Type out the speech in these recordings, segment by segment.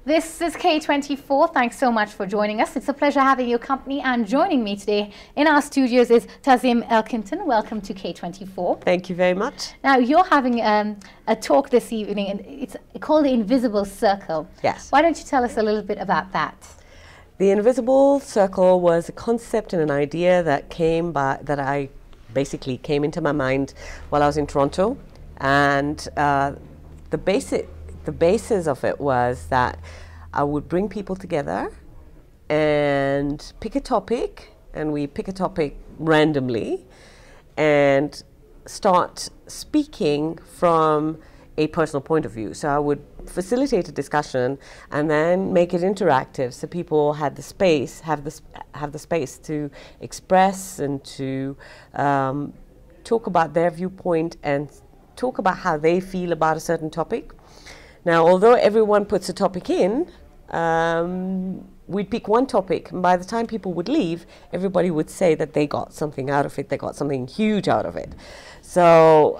This is K24. Thanks so much for joining us. It's a pleasure having your company, and joining me today in our studios is Tazim Elkington. Welcome to K24. Thank you very much. Now, you're having a talk this evening, and it's called The Invisible Circle. Yes. Why don't you tell us a little bit about that? The Invisible Circle was a concept and an idea that I basically came into my mind while I was in Toronto, and the basis of it was that I would bring people together and pick a topic, and we pick a topic randomly and start speaking from a personal point of view. So I would facilitate a discussion and then make it interactive, so people had the space, have the space to express and to talk about their viewpoint and talk about how they feel about a certain topic. Now, although everyone puts a topic in, we'd pick one topic, and by the time people would leave, everybody would say that they got something out of it, they got something huge out of it. So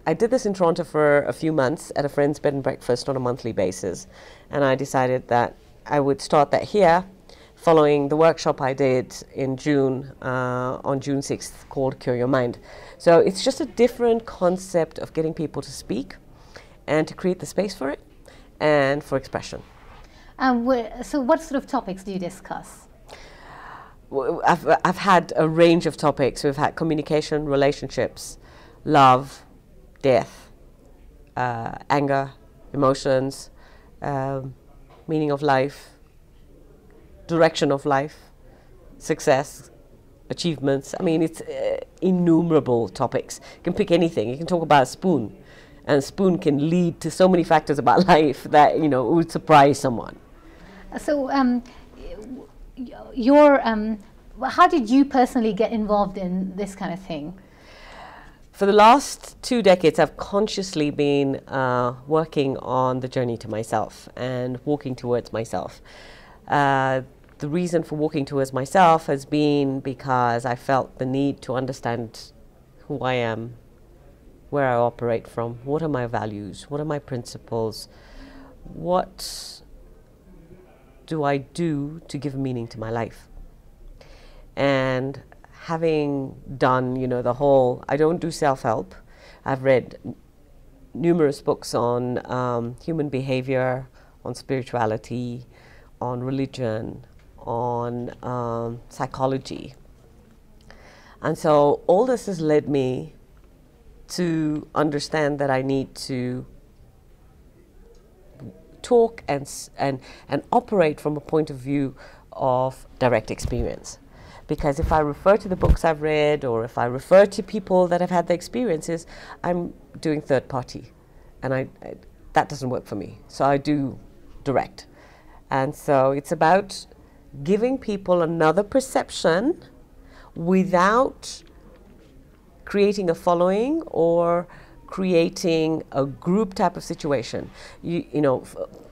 I did this in Toronto for a few months at a friend's bed and breakfast on a monthly basis, and I decided that I would start that here, following the workshop I did in June, on June 6th, called Cure Your Mind. So it's just a different concept of getting people to speak and to create the space for it and for expression. So what sort of topics do you discuss? I've had a range of topics. We've had communication, relationships, love, death, anger, emotions, meaning of life, direction of life, success, achievements. I mean, it's innumerable topics. You can pick anything. You can talk about a spoon, and a spoon can lead to so many factors about life that, you know, would surprise someone. So how did you personally get involved in this kind of thing? For the last 2 decades, I've consciously been working on the journey to myself and walking towards myself. The reason for walking towards myself has been because I felt the need to understand who I am, where I operate from, what are my values, what are my principles, what do I do to give meaning to my life. And having done, you know, the whole, I don't do self-help. I've read numerous books on human behavior, on spirituality, on religion, on psychology. And so all this has led me to understand that I need to talk and operate from a point of view of direct experience. Because if I refer to the books I've read, or if I refer to people that have had the experiences, I'm doing third party, and that doesn't work for me. So I do direct. And so it's about giving people another perception without creating a following or creating a group type of situation. You know,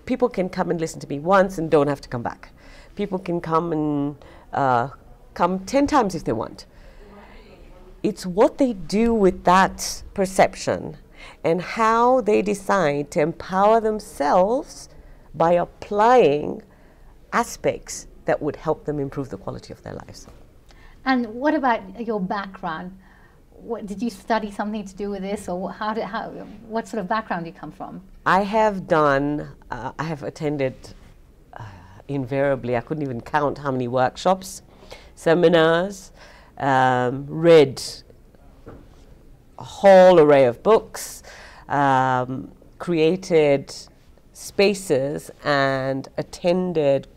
people can come and listen to me once and don't have to come back. People can come and come 10 times if they want. It's what they do with that perception and how they decide to empower themselves by applying aspects that would help them improve the quality of their lives. And what about your background? Did you study something to do with this, or what sort of background do you come from? I have attended invariably, I couldn't even count how many workshops, seminars, read a whole array of books, created spaces and attended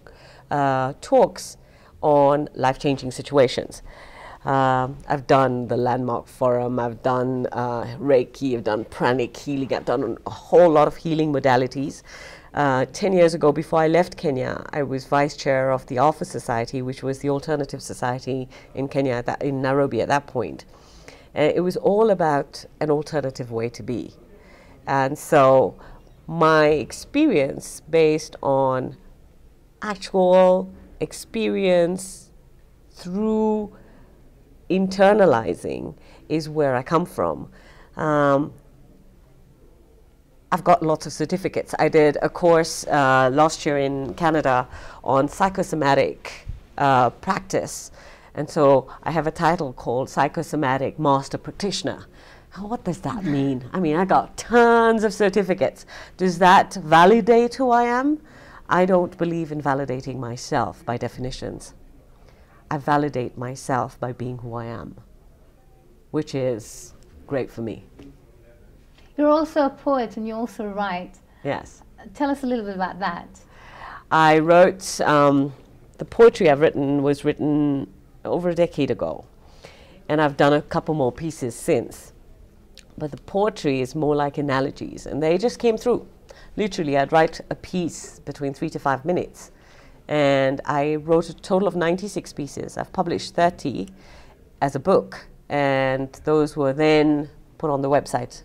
talks on life-changing situations. I've done the Landmark Forum, I've done Reiki, I've done pranic healing, I've done a whole lot of healing modalities. 10 years ago, before I left Kenya, I was vice chair of the Alpha Society, which was the alternative society in Kenya, in Nairobi at that point. It was all about an alternative way to be. And so my experience, based on actual experience through internalizing, is where I come from. I've got lots of certificates. I did a course last year in Canada on psychosomatic practice. And so I have a title called Psychosomatic Master Practitioner. What does that mean? I mean, I got tons of certificates. Does that validate who I am? I don't believe in validating myself by definitions. I validate myself by being who I am, which is great for me. You're also a poet and you also write. Yes. Tell us a little bit about that. I wrote, the poetry I've written was written over a decade ago, and I've done a couple more pieces since. But the poetry is more like analogies, and they just came through. Literally, I'd write a piece between 3 to 5 minutes, and I wrote a total of 96 pieces. I've published 30 as a book, and those were then put on the website.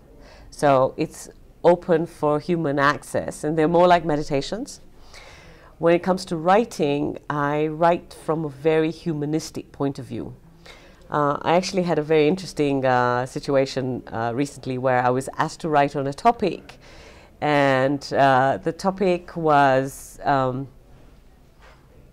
So it's open for human access, and they're more like meditations. When it comes to writing, I write from a very humanistic point of view. I actually had a very interesting situation recently where I was asked to write on a topic, and the topic was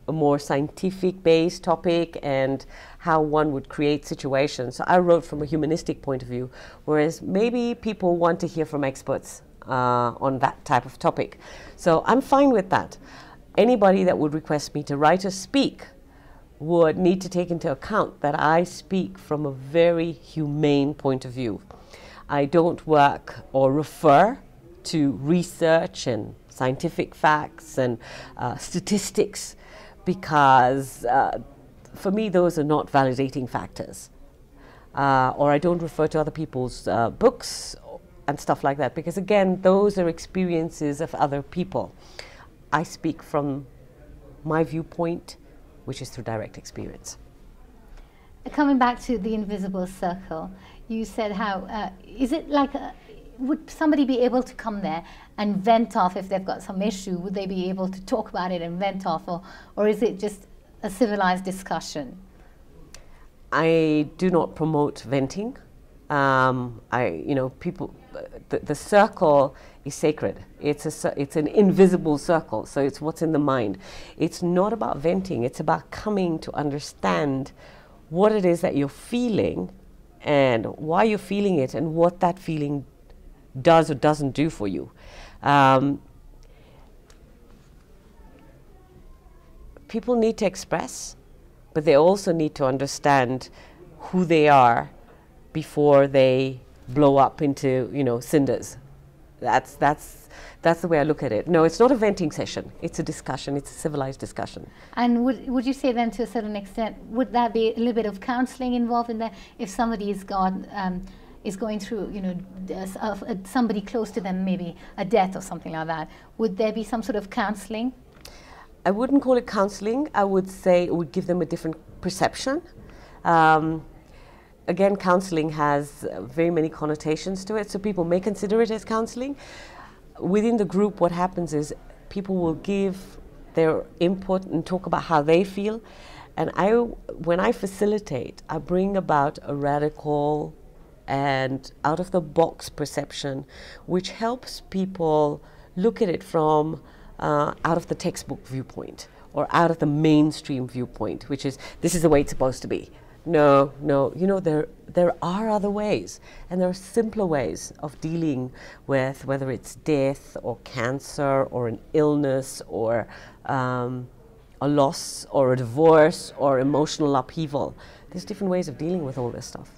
a more scientific-based topic and how one would create situations. So I wrote from a humanistic point of view, whereas maybe people want to hear from experts on that type of topic. So I'm fine with that. Anybody that would request me to write or speak would need to take into account that I speak from a very humane point of view. I don't work or refer to research and scientific facts and statistics, because for me those are not validating factors. Or I don't refer to other people's books and stuff like that, because again, those are experiences of other people. I speak from my viewpoint, which is through direct experience. Coming back to the invisible circle, you said how, is it like, would somebody be able to come there and vent off if they've got some issue? Would they be able to talk about it and vent off, or is it just a civilized discussion? I do not promote venting. The circle is sacred. It's an invisible circle, so it's what's in the mind. It's not about venting. It's about coming to understand what it is that you're feeling and why you're feeling it and what that feeling does or doesn't do for you. People need to express, but they also need to understand who they are before they blow up into, cinders. That's the way I look at it. No, it's not a venting session. It's a discussion. It's a civilized discussion. And would you say then, to a certain extent, would that be a little bit of counselling involved in that? If somebody is going through, somebody close to them, maybe a death or something like that, would there be some sort of counselling? I wouldn't call it counselling. I would say it would give them a different perception. Again, counselling has very many connotations to it, so people may consider it as counselling. Within the group, what happens is people will give their input and talk about how they feel. And when I facilitate, I bring about a radical and out-of-the-box perception, which helps people look at it from out of the textbook viewpoint or out of the mainstream viewpoint, which is, this is the way it's supposed to be. No, there are other ways, and there are simpler ways of dealing with whether it's death or cancer or an illness or a loss or a divorce or emotional upheaval. There's different ways of dealing with all this stuff.